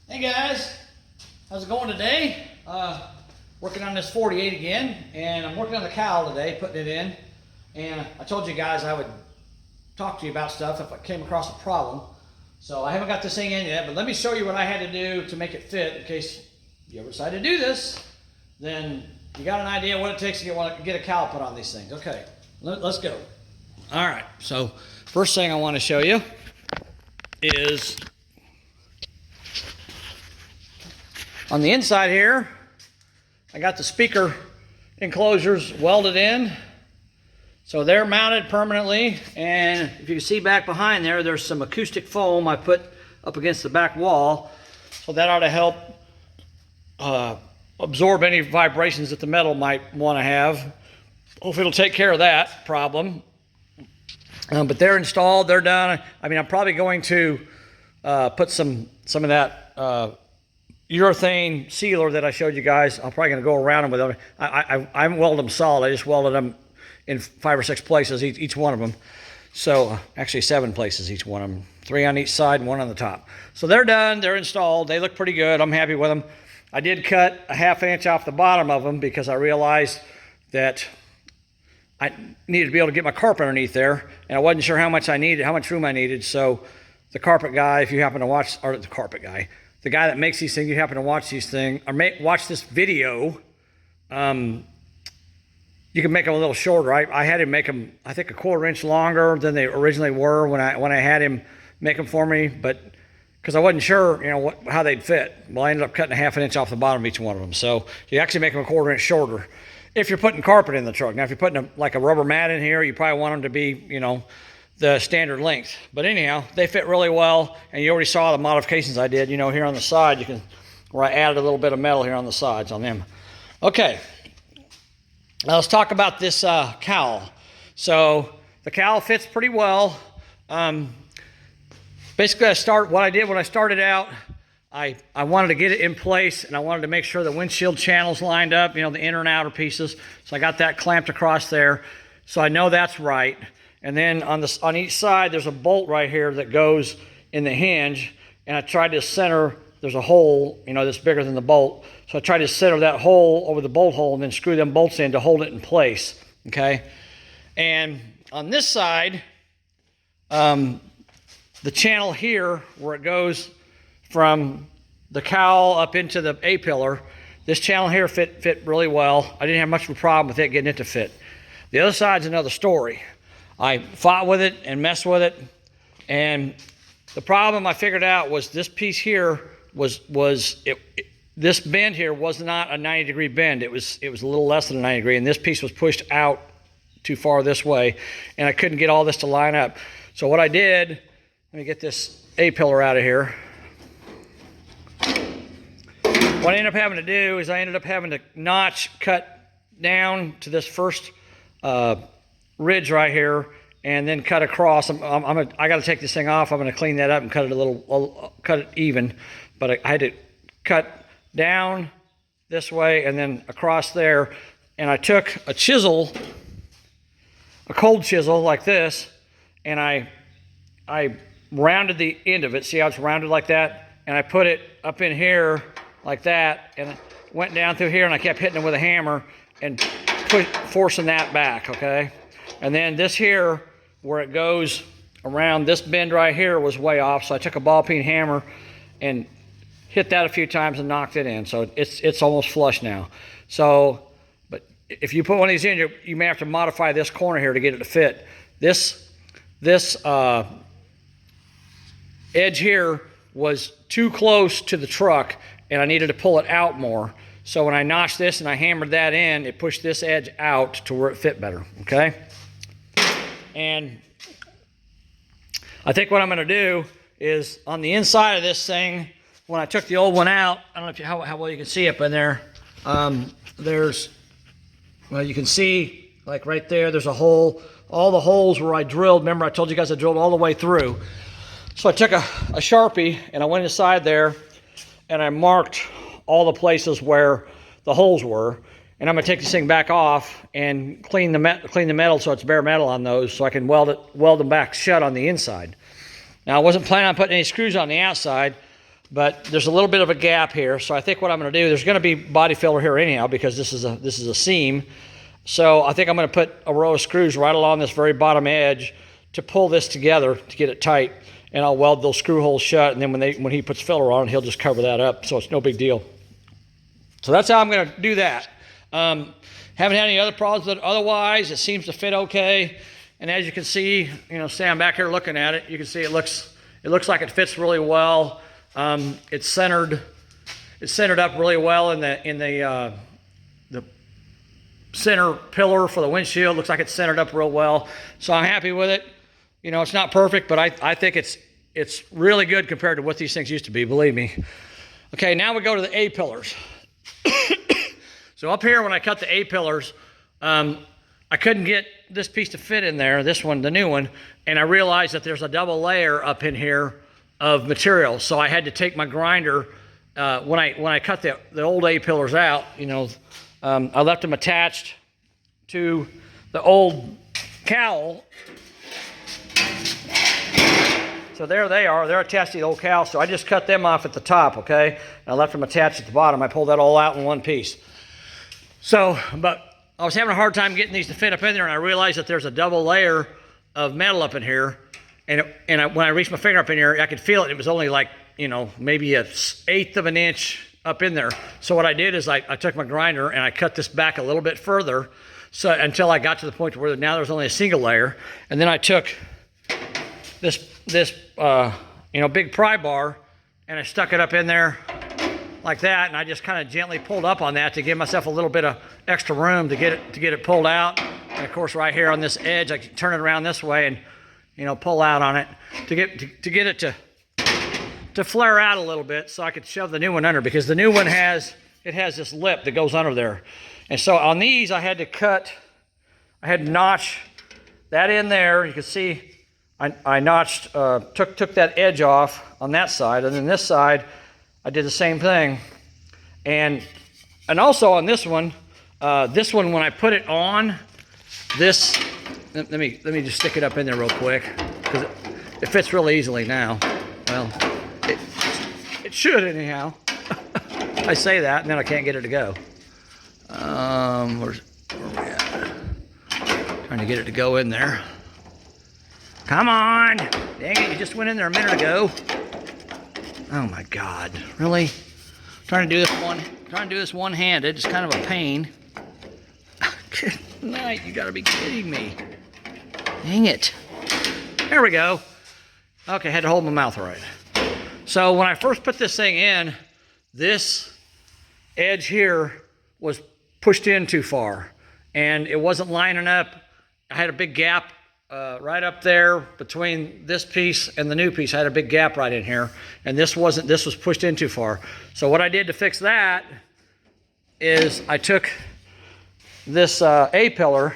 Hey guys, how's it going today? Working on this 48 again, and I'm working on the cowl today, putting it in. And I told you guys I would talk to you about stuff if I came across a problem. So I haven't got this thing in yet, but let me show you what I had to do to make it fit in case you ever decide to do this. Then you got an idea what it takes to get a cowl put on these things. Okay, let's go. All right, so first thing I want to show you is on the inside here, I got the speaker enclosures welded in. So they're mounted permanently, and if you can see back behind there, there's some acoustic foam I put up against the back wall. So that ought to help absorb any vibrations that the metal might want to have. Hopefully it'll take care of that problem. But they're installed, they're done. I mean, I'm probably going to put some of that urethane sealer that I showed you guys. I'm probably going to go around them with them. I haven't welded them solid. I just welded them in 5 or 6 places, each one of them. So actually 7 places, each one of them. 3 on each side and 1 on the top. So they're done. They're installed. They look pretty good. I'm happy with them. I did cut a 1/2 inch off the bottom of them because I realized that I needed to be able to get my carpet underneath there, and I wasn't sure how much room I needed. So the carpet guy, if you happen to watch, or the carpet guy, the guy that makes these things, you happen to watch these things, or watch this video, you can make them a little shorter. I had him make them, I think, 1/4 inch longer than they originally were when I had him make them for me, but because I wasn't sure, how they'd fit. Well, I ended up cutting a 1/2 inch off the bottom of each one of them. So you actually make them 1/4 inch shorter if you're putting carpet in the truck. Now, if you're putting like a rubber mat in here, you probably want them to be, the standard length. But anyhow, they fit really well, and you already saw the modifications I did. Here on the side, where I added a little bit of metal here on the sides on them. Okay, now let's talk about this cowl. So the cowl fits pretty well. Basically, what I did when I started out, I wanted to get it in place, and I wanted to make sure the windshield channels lined up, the inner and outer pieces. So I got that clamped across there, so I know that's right. And then on each side, there's a bolt right here that goes in the hinge, and I tried to center. There's a hole, that's bigger than the bolt. So I tried to center that hole over the bolt hole and then screw them bolts in to hold it in place. Okay, and on this side, the channel here where it goes from the cowl up into the A-pillar, this channel here fit really well. I didn't have much of a problem with it getting it to fit. The other side's another story. I fought with it and messed with it, and the problem I figured out was this piece here this bend here was not a 90-degree bend. It was a little less than a 90 degree, and this piece was pushed out too far this way, and I couldn't get all this to line up. So what I did, let me get this A-pillar out of here. What I ended up having to do is I ended up having to cut down to this first ridge right here, and then cut across. I got to take this thing off. I'm going to clean that up and cut it even. But I had to cut down this way and then across there. And I took a chisel, a cold chisel like this, and I rounded the end of it. See how it's rounded like that? And I put it up in here like that, and it went down through here, and I kept hitting it with a hammer and forcing that back, okay? And then this here, where it goes around this bend right here, was way off, so I took a ball peen hammer and hit that a few times and knocked it in. So it's almost flush now. So, but if you put one of these in, you may have to modify this corner here to get it to fit. This edge here was too close to the truck, and I needed to pull it out more. So when I notched this and I hammered that in, it pushed this edge out to where it fit better, okay? And I think what I'm going to do is on the inside of this thing, when I took the old one out, I don't know how well you can see up in there. You can see, like right there's a hole. All the holes where I drilled, remember I told you guys I drilled all the way through. So I took a Sharpie and I went inside there and I marked all the places where the holes were. And I'm going to take this thing back off and clean the metal so it's bare metal on those, so I can weld them back shut on the inside. Now, I wasn't planning on putting any screws on the outside. but there's a little bit of a gap here. So I think what I'm going to do, there's going to be body filler here anyhow because this is a seam. So I think I'm going to put a row of screws right along this very bottom edge to pull this together to get it tight, and I'll weld those screw holes shut. And then when he puts filler on, he'll just cover that up, so it's no big deal. So that's how I'm going to do that. Haven't had any other problems with it. Otherwise, it seems to fit okay. And as you can see, standing back here looking at it, you can see it looks like it fits really well. It's centered up really well in the center pillar for the windshield. Looks like it's centered up real well. So I'm happy with it. It's not perfect, but I think it's really good compared to what these things used to be, believe me. Okay, now we go to the A-pillars. So up here, when I cut the A-pillars, I couldn't get this piece to fit in there, this one, the new one, and I realized that there's a double layer up in here of material. So I had to take my grinder, when I cut the old A-pillars out, I left them attached to the old cowl. So there they are. They're attached to the old cowl. So I just cut them off at the top, okay? And I left them attached at the bottom. I pulled that all out in one piece. So, but I was having a hard time getting these to fit up in there, and I realized that there's a double layer of metal up in here. And when I reached my finger up in here, I could feel it. It was only like, maybe an eighth of an inch up in there. So what I did is I took my grinder and I cut this back a little bit further, so until I got to the point where now there's only a single layer. And then I took this big pry bar and I stuck it up in there like that, and I just kind of gently pulled up on that to give myself a little bit of extra room to get it pulled out. And of course, right here on this edge, I can turn it around this way and pull out on it to get it to flare out a little bit, so I could shove the new one under, because the new one has this lip that goes under there. And so on these, I had to notch that in there. You can see I notched, took that edge off on that side, and then this side I did the same thing. And also on this one when I put it on, let me just stick it up in there real quick, because it fits real easily now. Well, it should anyhow. I say that and then I can't get it to go. Where we at? Trying to get it to go in there. Come on! Dang it, you just went in there a minute ago. Oh my God, really? Trying to do this one-handed. It's kind of a pain. Good night, you gotta be kidding me. Dang it. There we go. Okay, had to hold my mouth right. So when I first put this thing in, this edge here was pushed in too far, and it wasn't lining up. I had a big gap right up there between this piece and the new piece. I had a big gap right in here, and this was pushed in too far. So what I did to fix that is I took this A-pillar,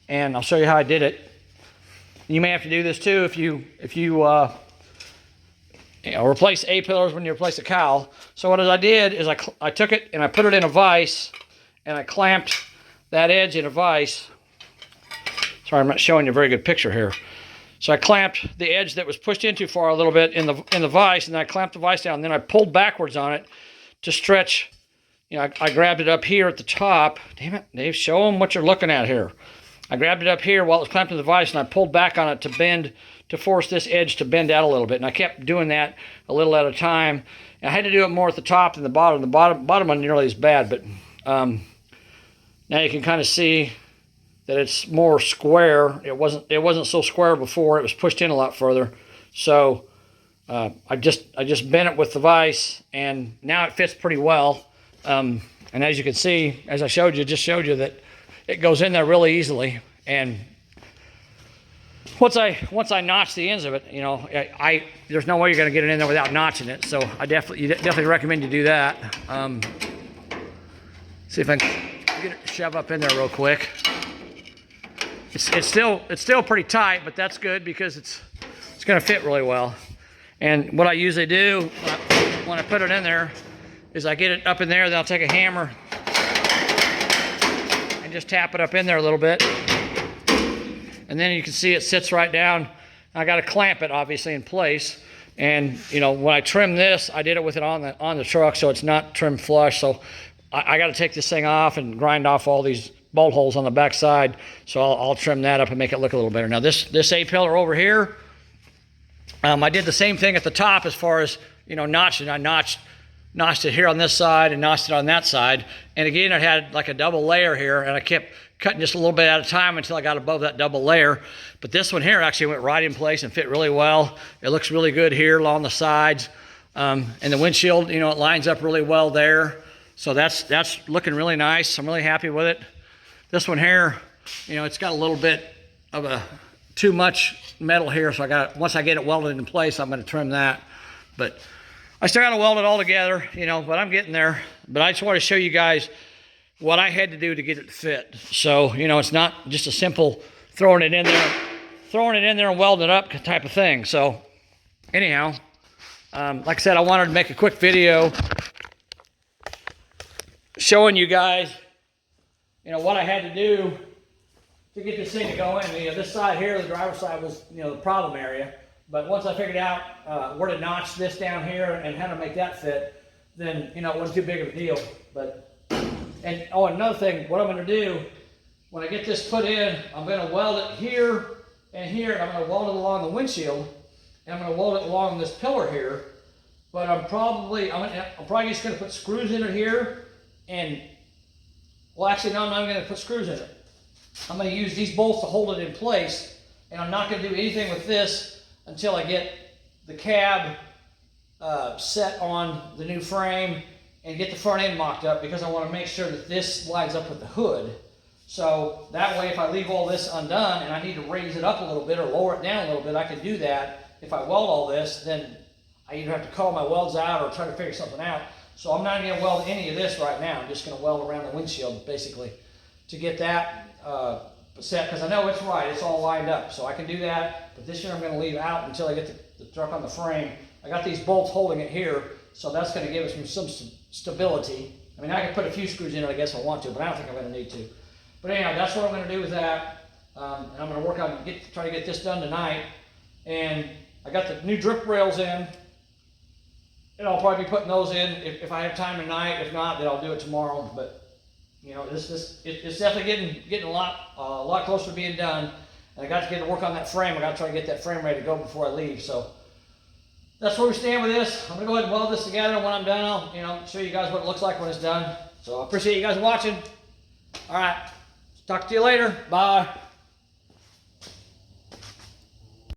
and I'll show you how I did it. You may have to do this too if you replace A-pillars when you replace a cowl. So what I did is I took it and I put it in a vise, and I clamped that edge in a vise. Sorry, I'm not showing you a very good picture here. So I clamped the edge that was pushed in too far a little bit in the vise, and then I clamped the vise down. And then I pulled backwards on it to stretch. I grabbed it up here at the top. Damn it, Dave, show them what you're looking at here. I grabbed it up here while it was clamped to the vise, and I pulled back on it to force this edge to bend out a little bit. And I kept doing that a little at a time. And I had to do it more at the top than the bottom. The bottom wasn't nearly as bad, but now you can kind of see that it's more square. It wasn't so square before. It was pushed in a lot further. So I just bent it with the vise, and now it fits pretty well. And as you can see, as I just showed you that it goes in there really easily. And once I notch the ends of it, there's no way you're going to get it in there without notching it. So I definitely recommend you do that. See if I can get it to shove up in there real quick. It's still pretty tight, but that's good because it's going to fit really well. And what I usually do when I put it in there is I get it up in there, then I'll take a hammer and just tap it up in there a little bit. And then you can see it sits right down. I got to clamp it obviously in place, And you know, when I trim this, I did it with it on the truck, so it's not trimmed flush. So I got to take this thing off and grind off all these bolt holes on the back side. So I'll trim that up and make it look a little better. Now this A-pillar over here, I did the same thing at the top as far as, you know, notching. I notched it here on this side and notched it on that side. And again, I had like a double layer here, and I kept cutting just a little bit at a time until I got above that double layer. But this one here actually went right in place and fit really well. It looks really good here along the sides. And the windshield, you know, it lines up really well there. So that's looking really nice. I'm really happy with it. This one here, you know, it's got a little bit of too much metal here. So once I get it welded in place, I'm going to trim that. But I still got to weld it all together, you know, but I'm getting there. But I just want to show you guys what I had to do to get it to fit. So, you know, it's not just a simple throwing it in there and welding it up type of thing. So anyhow, like I said, I wanted to make a quick video showing you guys, you know, what I had to do to get this thing to go in. You know, this side here, the driver's side, was, you know, the problem area. But once I figured out where to notch this down here and how to make that fit, then, you know, it wasn't too big of a deal. And another thing, what I'm going to do, when I get this put in, I'm going to weld it here and here, and I'm going to weld it along the windshield, and I'm going to weld it along this pillar here. But I'm probably just going to put screws in it here, and, well, actually, no, I'm not going to put screws in it. I'm going to use these bolts to hold it in place, and I'm not going to do anything with this until I get the cab set on the new frame and get the front end mocked up, because I want to make sure that this lines up with the hood. So that way, if I leave all this undone and I need to raise it up a little bit or lower it down a little bit, I can do that. If I weld all this, then I either have to call my welds out or try to figure something out. So I'm not going to weld any of this right now. I'm just going to weld around the windshield, basically, to get that set, because I know it's right. It's all lined up. So I can do that, but this here I'm going to leave out until I get the truck on the frame. I got these bolts holding it here, so that's going to give us some stability. I mean, I can put a few screws in it, I guess, if I want to, but I don't think I'm going to need to. But anyhow, that's what I'm going to do with that. And I'm going to work on try to get this done tonight. And I got the new drip rails in, and I'll probably be putting those in if I have time tonight. If not, then I'll do it tomorrow. But you know, it's definitely getting a lot closer to being done. And I got to get to work on that frame. I got to try to get that frame ready to go before I leave. So that's where we stand with this. I'm gonna go ahead and weld this together, and when I'm done, I'll show you guys what it looks like when it's done. So I appreciate you guys watching. All right, talk to you later. Bye.